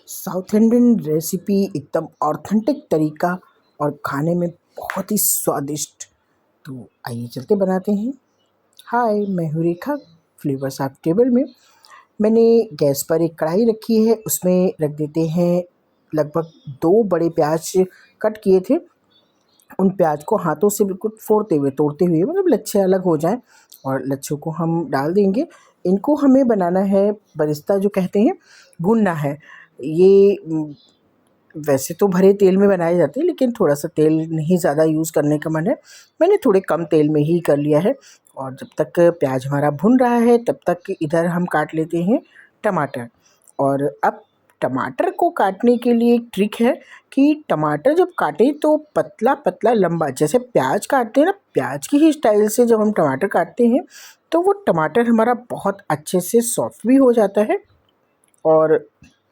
South Indian recipe एकदम authentic तरीका और खाने में बहुत ही स्वादिष्ट। तो आइए चलते बनाते हैं। हाय, मैं हूँ रेखा, फ्लेवर्स ऑफ टेबल में। मैंने गैस पर एक कढ़ाई रखी है, उसमें रख देते हैं लगभग 2 बड़े प्याज कट किए थे। उन प्याज को हाथों से बिल्कुल तोड़ते हुए मतलब लच्छे अलग हो जाएं और लच्छों को हम डाल देंगे। इनको हमें बनाना है बरिस्ता जो कहते हैं, भूनना है। ये वैसे तो भरे तेल में बनाए जाते हैं, लेकिन थोड़ा सा तेल नहीं ज़्यादा यूज़ करने का मन है, मैंने थोड़े कम तेल में ही कर लिया है। और जब तक प्याज हमारा भुन रहा है तब तक इधर हम काट लेते हैं टमाटर। और अब टमाटर को काटने के लिए एक ट्रिक है कि टमाटर जब काटें तो पतला पतला लंबा, जैसे प्याज काटते हैं ना, प्याज की ही स्टाइल से जब हम टमाटर काटते हैं तो वो टमाटर हमारा बहुत अच्छे से सॉफ्ट भी हो जाता है और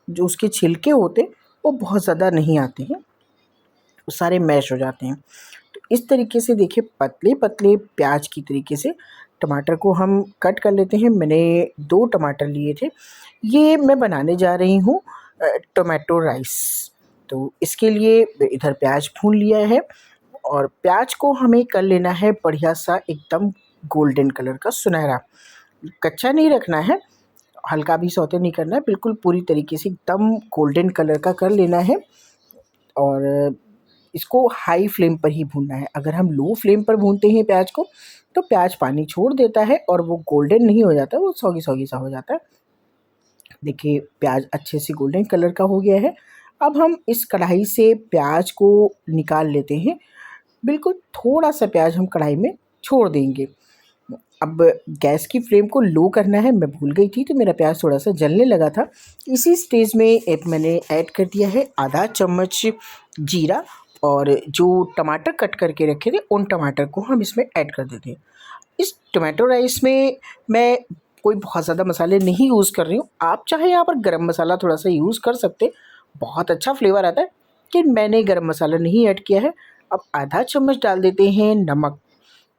जो उसके छिलके होते हैं वो बहुत ज़्यादा नहीं आते हैं, वो सारे मैश हो जाते हैं। तो इस तरीके से देखिए, पतले पतले प्याज की तरीके से टमाटर को हम कट कर लेते हैं। मैंने 2 टमाटर लिए थे। ये मैं बनाने जा रही हूँ टोमेटो राइस। तो इसके लिए इधर प्याज भून लिया है और प्याज को हमें कर लेना है बढ़िया सा एकदम गोल्डन कलर का, सुनहरा। कच्चा नहीं रखना है, हल्का भी सौते नहीं करना है, बिल्कुल पूरी तरीके से एकदम गोल्डन कलर का कर लेना है। और इसको हाई फ्लेम पर ही भूनना है। अगर हम लो फ्लेम पर भूनते हैं प्याज को तो प्याज पानी छोड़ देता है और वो गोल्डन नहीं हो जाता, वो सौगी सौगी सा हो जाता है। देखिए, प्याज अच्छे से गोल्डन कलर का हो गया है। अब हम इस कढ़ाई से प्याज को निकाल लेते हैं। बिल्कुल थोड़ा सा प्याज हम कढ़ाई में छोड़ देंगे। अब गैस की फ्लेम को लो करना है, मैं भूल गई थी तो मेरा प्याज थोड़ा सा जलने लगा था। इसी स्टेज में एक मैंने ऐड कर दिया है आधा चम्मच जीरा, और जो टमाटर कट करके रखे थे उन टमाटर को हम इसमें ऐड कर देते हैं। इस टोमेटो राइस में मैं कोई बहुत ज़्यादा मसाले नहीं यूज़ कर रही हूँ। आप चाहे यहाँ पर गरम मसाला थोड़ा सा यूज़ कर सकते, बहुत अच्छा फ्लेवर आता है, लेकिन मैंने गरम मसाला नहीं ऐड किया है। अब आधा चम्मच डाल देते हैं नमक।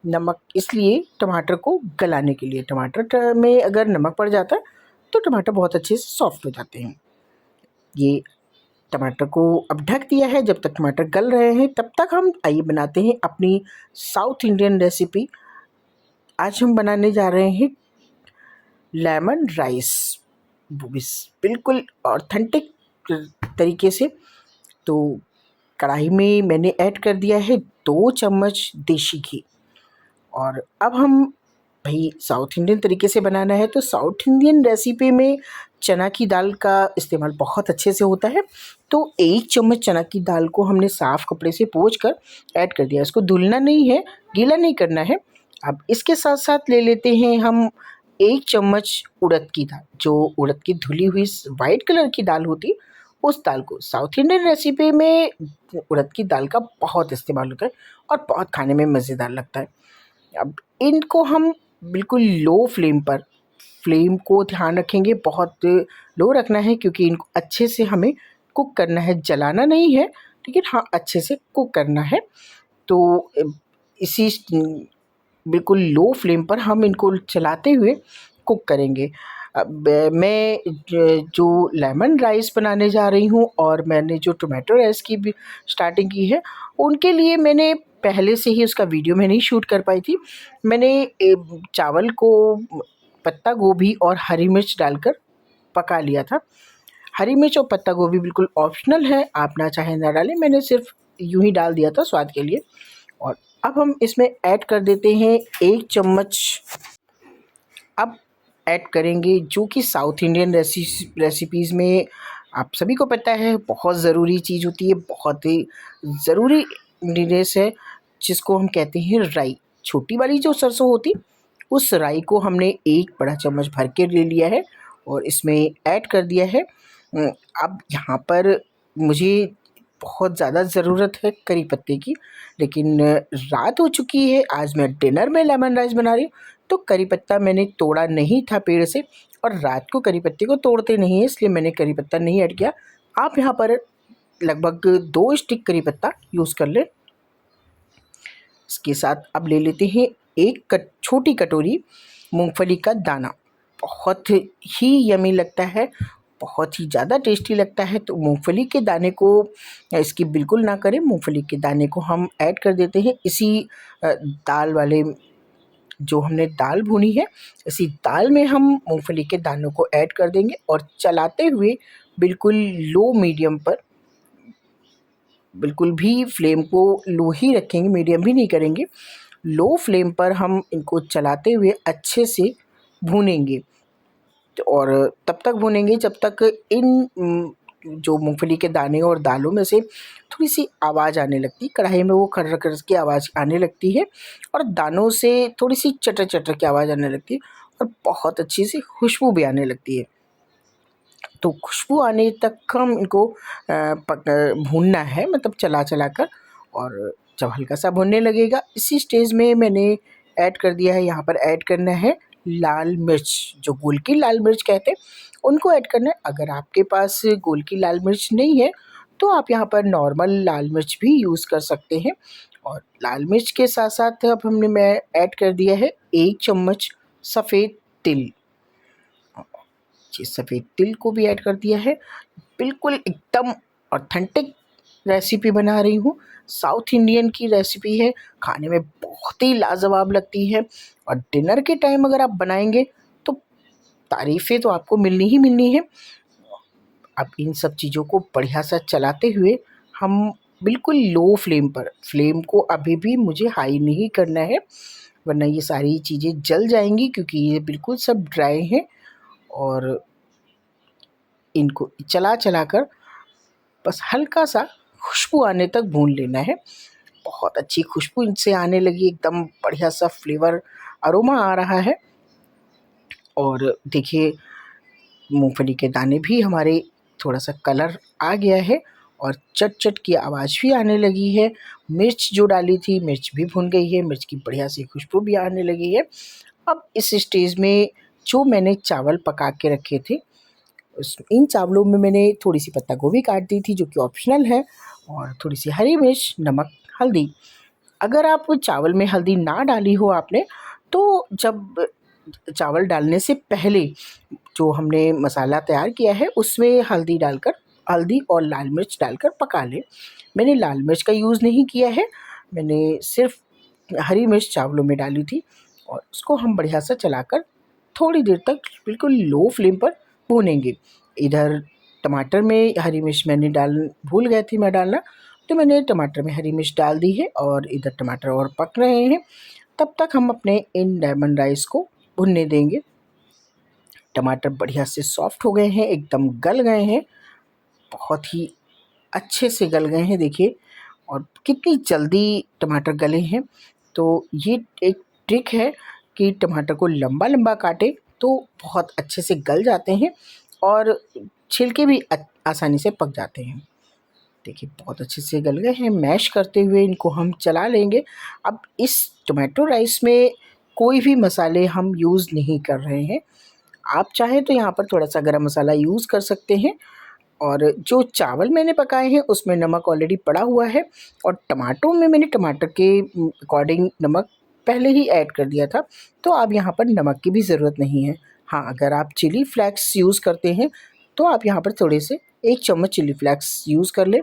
नमक इसलिए टमाटर को गलाने के लिए, टमाटर में अगर नमक पड़ जाता है तो टमाटर बहुत अच्छे से सॉफ्ट हो जाते हैं। ये टमाटर को अब ढक दिया है। जब तक टमाटर गल रहे हैं तब तक हम आइए बनाते हैं अपनी साउथ इंडियन रेसिपी। आज हम बनाने जा रहे हैं लेमन राइस, वो भी बिल्कुल ऑथेंटिक तरीके से। तो कढ़ाई में मैंने ऐड कर दिया है 2 चम्मच देसी घी। और अब हम, भाई साउथ इंडियन तरीके से बनाना है तो साउथ इंडियन रेसिपी में चना की दाल का इस्तेमाल बहुत अच्छे से होता है। तो 1 चम्मच चना की दाल को हमने साफ़ कपड़े से पोंछ कर ऐड कर दिया। इसको धुलना नहीं है, गीला नहीं करना है। अब इसके साथ साथ ले लेते हैं हम 1 चम्मच उड़द की दाल। जो उड़द की धुली हुई वाइट कलर की दाल होती है, उस दाल को साउथ इंडियन रेसिपी में उड़द की दाल का बहुत इस्तेमाल होता है और बहुत खाने में मज़ेदार लगता है। अब इनको हम बिल्कुल लो फ्लेम पर, फ्लेम को ध्यान रखेंगे, बहुत लो रखना है क्योंकि इनको अच्छे से हमें कुक करना है, जलाना नहीं है, लेकिन हाँ अच्छे से कुक करना है। तो इसी बिल्कुल लो फ्लेम पर हम इनको चलाते हुए कुक करेंगे। अब मैं जो लेमन राइस बनाने जा रही हूँ और मैंने जो टोमेटो राइस की भी स्टार्टिंग की है, उनके लिए मैंने पहले से ही उसका वीडियो मैं नहीं शूट कर पाई थी। मैंने चावल को पत्ता गोभी और हरी मिर्च डालकर पका लिया था। हरी मिर्च और पत्ता गोभी बिल्कुल ऑप्शनल है, आप ना चाहें ना डालें, मैंने सिर्फ यूं ही डाल दिया था स्वाद के लिए। और अब हम इसमें ऐड कर देते हैं 1 चम्मच। अब ऐड करेंगे जो कि साउथ इंडियन रेसिपीज़ में आप सभी को पता है बहुत ज़रूरी चीज़ होती है, बहुत ही ज़रूरी इंग्रीडिएंट्स है, जिसको हम कहते हैं राई। छोटी वाली जो सरसों होती, उस राई को हमने 1 बड़ा चम्मच भर के ले लिया है और इसमें ऐड कर दिया है। अब यहाँ पर मुझे बहुत ज़्यादा ज़रूरत है करी पत्ते की, लेकिन रात हो चुकी है, आज मैं डिनर में लेमन राइस बना रही हूँ, तो करी पत्ता मैंने तोड़ा नहीं था पेड़ से, और रात को करी पत्ते को तोड़ते नहीं है, इसलिए मैंने करी पत्ता नहीं ऐड किया। आप यहाँ पर लगभग 2 स्टिक करी पत्ता यूज़ कर लें। इसके साथ अब ले लेते हैं 1 छोटी कटोरी मूंगफली का दाना। बहुत ही यमी लगता है बहुत ही ज़्यादा टेस्टी लगता है। तो मूंगफली के दाने को स्किप बिल्कुल ना करें, मूंगफली के दाने को हम ऐड कर देते हैं इसी दाल वाले, जो हमने दाल भुनी है इसी दाल में हम मूंगफली के दानों को ऐड कर देंगे और चलाते हुए बिल्कुल लो मीडियम पर, बिल्कुल भी फ्लेम को लो ही रखेंगे, मीडियम भी नहीं करेंगे, लो फ्लेम पर हम इनको चलाते हुए अच्छे से भूनेंगे। और तब तक भूनेंगे जब तक इन जो मूंगफली के दाने और दालों में से थोड़ी सी आवाज़ आने लगती, कढ़ाई में वो खर खर की आवाज़ आने लगती है और दानों से थोड़ी सी चटर चटर की आवाज़ आने लगती है और बहुत अच्छी सी खुशबू भी आने लगती है। तो खुशबू आने तक हम इनको भूनना है, मतलब चला चला कर। और जब हल्का सा भुनने लगेगा इसी स्टेज में मैंने ऐड कर दिया है, यहाँ पर ऐड करना है लाल मिर्च, जो गोल की लाल मिर्च कहते हैं उनको ऐड करना है। अगर आपके पास गोल की लाल मिर्च नहीं है तो आप यहाँ पर नॉर्मल लाल मिर्च भी यूज़ कर सकते हैं। और लाल मिर्च के साथ साथ अब मैं ऐड कर दिया है 1 चम्मच सफ़ेद तिल, जी सफ़ेद तिल को भी ऐड कर दिया है। बिल्कुल एकदम ऑथेंटिक रेसिपी बना रही हूँ, साउथ इंडियन की रेसिपी है, खाने में बहुत ही लाजवाब लगती है और डिनर के टाइम अगर आप बनाएंगे तो तारीफ़ें तो आपको मिलनी ही मिलनी है। अब इन सब चीज़ों को बढ़िया सा चलाते हुए हम बिल्कुल लो फ्लेम पर, फ्लेम को अभी भी मुझे हाई नहीं करना है वरना ये सारी चीज़ें जल जाएंगी, क्योंकि ये बिल्कुल सब ड्राई हैं। और इनको चला चला कर बस हल्का सा खुशबू आने तक भून लेना है। बहुत अच्छी खुशबू इनसे आने लगी, एकदम बढ़िया सा फ्लेवर अरोमा आ रहा है। और देखिए मूंगफली के दाने भी हमारे थोड़ा सा कलर आ गया है और चट चट की आवाज़ भी आने लगी है। मिर्च जो डाली थी मिर्च भी भुन गई है, मिर्च की बढ़िया सी खुशबू भी आने लगी है। अब इस स्टेज में जो मैंने चावल पका के रखे थे इन चावलों में मैंने थोड़ी सी पत्ता गोभी काट दी थी जो कि ऑप्शनल है, और थोड़ी सी हरी मिर्च, नमक, हल्दी। अगर आप चावल में हल्दी ना डाली हो आपने तो जब चावल डालने से पहले जो हमने मसाला तैयार किया है उसमें हल्दी और लाल मिर्च डालकर पका लें। मैंने लाल मिर्च का यूज़ नहीं किया है, मैंने सिर्फ हरी मिर्च चावलों में डाली थी और उसको हम बढ़िया सा चलाकर थोड़ी देर तक बिल्कुल लो फ्लेम पर भूनेंगे। इधर टमाटर में हरी मिर्च मैंने भूल गई थी मैं डालना, तो मैंने टमाटर में हरी मिर्च डाल दी है और इधर टमाटर और पक रहे हैं। तब तक हम अपने इन लेमन राइस को भुनने देंगे। टमाटर बढ़िया से सॉफ्ट हो गए हैं, एकदम गल गए हैं, बहुत ही अच्छे से गल गए हैं देखिए, और कितनी जल्दी टमाटर गले हैं। तो ये एक ट्रिक है कि टमाटर को लंबा लंबा काटें तो बहुत अच्छे से गल जाते हैं और छिलके भी आसानी से पक जाते हैं। देखिए बहुत अच्छे से गल गए हैं, मैश करते हुए इनको हम चला लेंगे। अब इस टोमेटो राइस में कोई भी मसाले हम यूज़ नहीं कर रहे हैं, आप चाहें तो यहाँ पर थोड़ा सा गरम मसाला यूज़ कर सकते हैं। और जो चावल मैंने पकाए हैं उसमें नमक ऑलरेडी पड़ा हुआ है और टमाटरों में मैंने टमाटर के अकॉर्डिंग नमक पहले ही ऐड कर दिया था, तो अब यहाँ पर नमक की भी ज़रूरत नहीं है। हाँ, अगर आप चिली फ्लेक्स यूज़ करते हैं तो आप यहाँ पर थोड़े से 1 चम्मच चिली फ्लेक्स यूज़ कर लें।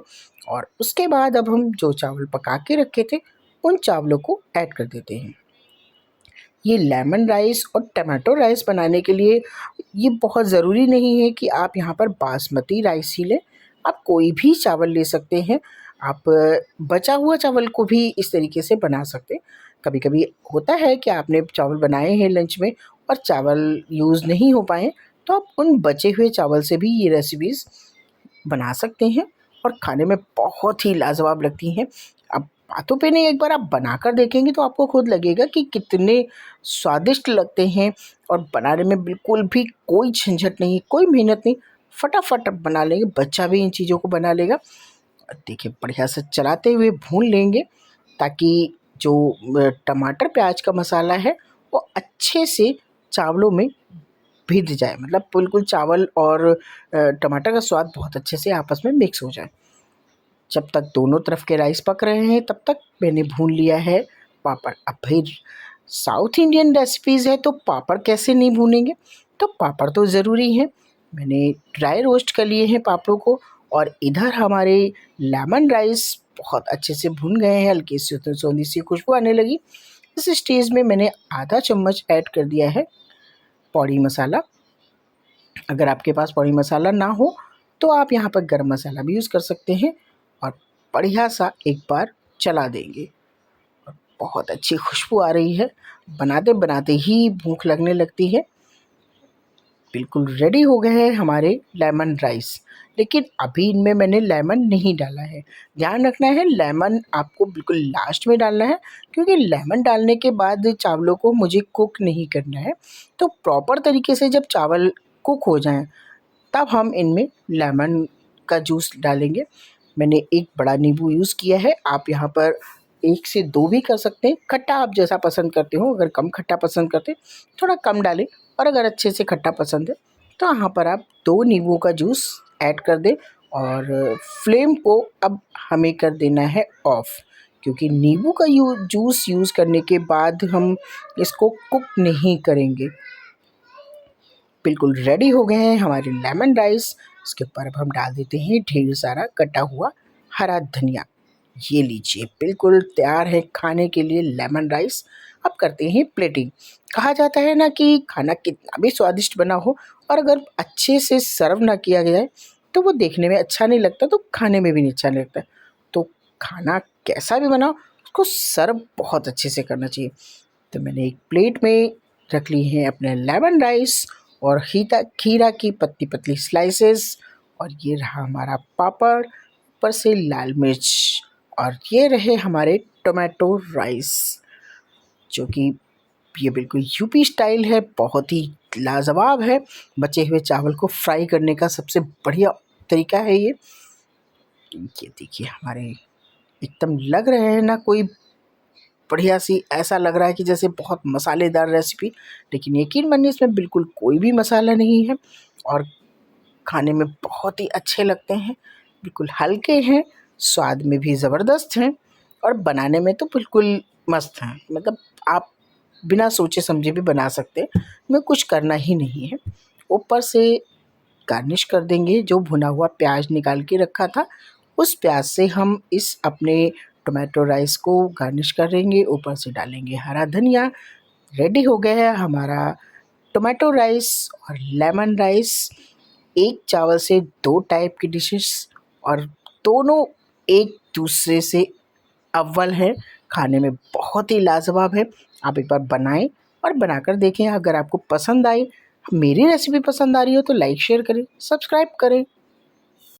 और उसके बाद अब हम जो चावल पका के रखे थे उन चावलों को ऐड कर देते हैं। ये लेमन राइस और टमाटो राइस बनाने के लिए ये बहुत ज़रूरी नहीं है कि आप यहाँ पर बासमती राइस ही लें, आप कोई भी चावल ले सकते हैं। आप बचा हुआ चावल को भी इस तरीके से बना सकते हैं। कभी कभी होता है कि आपने चावल बनाए हैं लंच में और चावल यूज़ नहीं हो पाए, तो आप उन बचे हुए चावल से भी ये रेसिपीज़ बना सकते हैं और खाने में बहुत ही लाजवाब लगती हैं। अब बातों पे नहीं, एक बार आप बनाकर देखेंगे तो आपको खुद लगेगा कि कितने स्वादिष्ट लगते हैं और बनाने में बिल्कुल भी कोई झंझट नहीं, कोई मेहनत नहीं, फटाफट आप बना लेंगे, बच्चा भी इन चीज़ों को बना लेगा। देखिए बढ़िया से चलाते हुए भून लेंगे ताकि जो टमाटर प्याज का मसाला है वो अच्छे से चावलों में भिद जाए, मतलब बिल्कुल चावल और टमाटर का स्वाद बहुत अच्छे से आपस में मिक्स हो जाए। जब तक दोनों तरफ के राइस पक रहे हैं तब तक मैंने भून लिया है पापड़। अब भाई साउथ इंडियन रेसिपीज़ है तो पापड़ कैसे नहीं भूनेंगे, तो पापड़ तो ज़रूरी है। मैंने ड्राई रोस्ट कर लिए हैं पापड़ों को और इधर हमारे लेमन राइस बहुत अच्छे से भुन गए हैं, हल्की सी सोंधी सी खुशबू आने लगी। इस स्टेज में मैंने आधा चम्मच ऐड कर दिया है पौड़ी मसाला। अगर आपके पास पौड़ी मसाला ना हो तो आप यहाँ पर गरम मसाला भी यूज़ कर सकते हैं और बढ़िया सा एक बार चला देंगे। और बहुत अच्छी खुशबू आ रही है, बनाते बनाते ही भूख लगने लगती है। बिल्कुल रेडी हो गए हैं हमारे लेमन राइस, लेकिन अभी इनमें मैंने लेमन नहीं डाला है। ध्यान रखना है लेमन आपको बिल्कुल लास्ट में डालना है, क्योंकि लेमन डालने के बाद चावलों को मुझे कुक नहीं करना है। तो प्रॉपर तरीके से जब चावल कुक हो जाएं तब हम इनमें लेमन का जूस डालेंगे। मैंने एक बड़ा नींबू यूज़ किया है, आप यहाँ पर 1 से 2 भी कर सकते हैं। खट्टा आप जैसा पसंद करते हो, अगर कम खट्टा पसंद करते हैं थोड़ा कम डालें, और अगर अच्छे से खट्टा पसंद है तो यहाँ पर आप 2 नींबू का जूस ऐड कर दें। और फ्लेम को अब हमें कर देना है ऑफ़, क्योंकि नींबू का जूस यूज़ करने के बाद हम इसको कुक नहीं करेंगे। बिल्कुल रेडी हो गए हैं हमारे लेमन राइस। इसके ऊपर अब हम डाल देते हैं ढेर सारा कटा हुआ हरा धनिया। ये लीजिए बिल्कुल तैयार है खाने के लिए लेमन राइस। अब करते हैं प्लेटिंग। कहा जाता है ना कि खाना कितना भी स्वादिष्ट बना हो और अगर अच्छे से सर्व ना किया गया तो वो देखने में अच्छा नहीं लगता, तो खाने में भी नहीं अच्छा नहीं लगता। तो खाना कैसा भी बनाओ उसको सर्व बहुत अच्छे से करना चाहिए। तो मैंने एक प्लेट में रख ली है अपने लेमन राइस और खीरा की पतली पतली स्लाइसेस, और ये रहा हमारा पापड़, ऊपर से लाल मिर्च, और ये रहे हमारे टोमेटो राइस, जो कि ये बिल्कुल यूपी स्टाइल है, बहुत ही लाजवाब है। बचे हुए चावल को फ्राई करने का सबसे बढ़िया तरीका है ये। देखिए हमारे एकदम लग रहे हैं ना कोई बढ़िया सी, ऐसा लग रहा है कि जैसे बहुत मसालेदार रेसिपी, लेकिन यकीन मानिए इसमें बिल्कुल कोई भी मसाला नहीं है और खाने में बहुत ही अच्छे लगते हैं। बिल्कुल हल्के हैं, स्वाद में भी ज़बरदस्त हैं और बनाने में तो बिल्कुल मस्त हैं। मतलब आप बिना सोचे समझे भी बना सकते हैं, इसमें कुछ करना ही नहीं है। ऊपर से गार्निश कर देंगे जो भुना हुआ प्याज निकाल के रखा था, उस प्याज से हम इस अपने टोमेटो राइस को गार्निश करेंगे। ऊपर से डालेंगे हरा धनिया। रेडी हो गया है हमारा टोमेटो राइस और लेमन राइस। एक चावल से 2 टाइप की डिशेस और दोनों एक दूसरे से अव्वल है, खाने में बहुत ही लाजवाब है। आप एक बार बनाएं और बनाकर देखें। अगर आपको पसंद आई, मेरी रेसिपी पसंद आ रही हो तो लाइक शेयर करें, सब्सक्राइब करें।